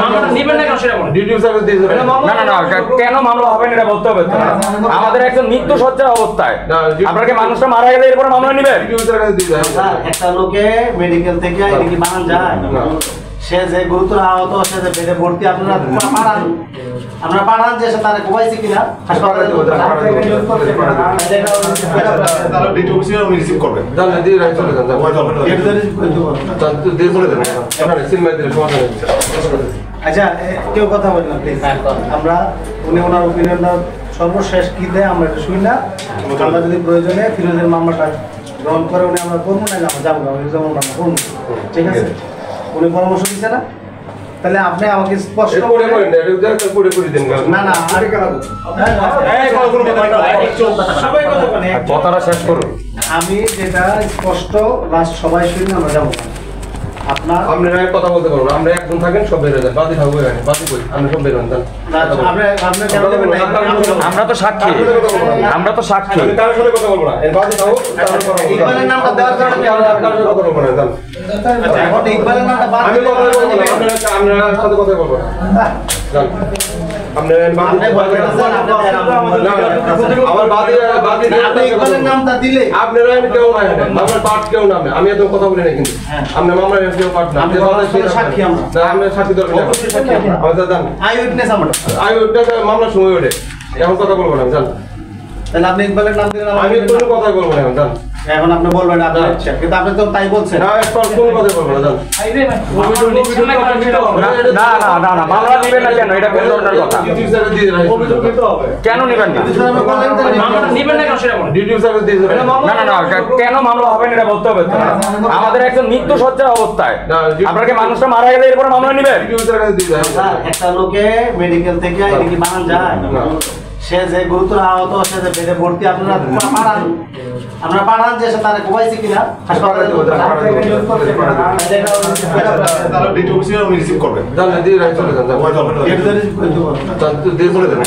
মামলাটা নেবেন না কেন সেটা বলেন। ডিউটি সার্ভিস দিয়ে দেবেন। না না না কেন মামলা হবে না এটা বলতে হবে তো। আমাদের একজন মৃত্যু সজ্জার অবস্থায় আপনারা কি মানুষটা মারা গেলে এরপরে মামলা নেবেন? ডিউটি সার্ভিস দিয়ে দেবেন। স্যার একটা লোকে মেডিকেল থেকে এটা কি বানান যায়? সে যে গুরুতর আহত সে যে বেডে ভর্তি আপনারা পাঠান যে সে তারা কোবাইছে কিনা হাসপাতালে তাহলে ডিউটি অফিসে রিসিভ করবেন। জানেন দিয়ে রাইট চলে যান। জান তো দিয়ে বলে দেবেন। আপনারা সিলমাই দিলে সমাধান হয়ে যাবে। আচ্ছা কেউ কথা বলেন না প্লিজ। আমরা উনি ওনার ওপিনিয়নটা সর্বশেষ কি দেয় আমরা এটা শুনি না। আমরা যদি প্রয়োজনে ফিরোজের মামলাটা গ্রহণ করে উনি আমরা করবো না আমরা যাবো না যেমন আমরা করবো, ঠিক আছে? উনি পরামর্শ দিচ্ছে না, তাহলে আপনি আমাকে স্পষ্ট করে বলেন না এটা করে দেন। না না আরে সবাই কথা বলে কথাটা শেষ করুন। আমি যেটা স্পষ্ট লাস্ট সবাই শুনি আমরা যাবো না। আপনার আপনারা কথা বলতে পারবো না। আমরা একজন থাকেন সব বের হয়ে যান। বাদি থাকবো এখানে বাদি কই আমরা সব বের হন। আমরা তো সাক্ষী, আমরা তো সাক্ষী। আমি কারোর সাথে কথা বলবো না। এর বাদি থাকো ইকবালের নামটা দেওয়ার কারণে কারোর সাথে কথা বলবো না। জান আচ্ছা এখন ইকবালের নামটা বাদ আমি কথা বলবো না। আপনারা সাথে কথা বলবো না। জান আপনারা বাদি আমার বাদি আপনি ইকবালের নামটা দিলে আপনারা কেউ না আমার পার্ট কেউ না। আমি এত কথা বলি না কিন্তু আপনি মামলা কেউ পার্ট না। আপনি সাক্ষী আমরা না আমরা সাক্ষী দরকার না। সাক্ষী আমরা আমাদের জান আই উইটনেস আমরা আমি ওটা মামলা সময় ওঠে এখন কথা বলবো না। জান তাহলে আপনি ইকবালের নাম দিলেন আমি কোনো কথা বলবো না। জান এখন আপনি বলবেন আপনার ইচ্ছা, কিন্তু আপনি তো তাই বলছেন না একবার কোনো কথা বলবো না। জান না না না না মামলা নেবেন না কেন? এটা কোন ধরনের কথা? ডিউটি সার্ভিস দিয়ে দেবেন। কেন নেবেন না? মামলাটা নেবেন না কেন সেটা বলেন। ডিউটি সার্ভিস দিয়ে দেবেন। না না না কেন মামলা হবে না এটা বলতে হবে তো। আমাদের একজন মৃত্যু সজ্জার অবস্থায় আপনারা কি মানুষটা মারা গেলে এরপরে মামলা নেবেন? ডিউটি সার্ভিস দিয়ে দেবেন। স্যার একটা লোকে মেডিকেল থেকে এটা কি বানান যায়? সে যে গুরুতর আহত সে যে বেডে ভর্তি আপনারা পাঠান যে সে তারা কোবাইছে কিনা হাসপাতালে তাহলে ডিউটি অফিসে রিসিভ করবেন। জান দিয়ে রাইট চলে যান। জান জান তো দিয়ে বলে দেবেন।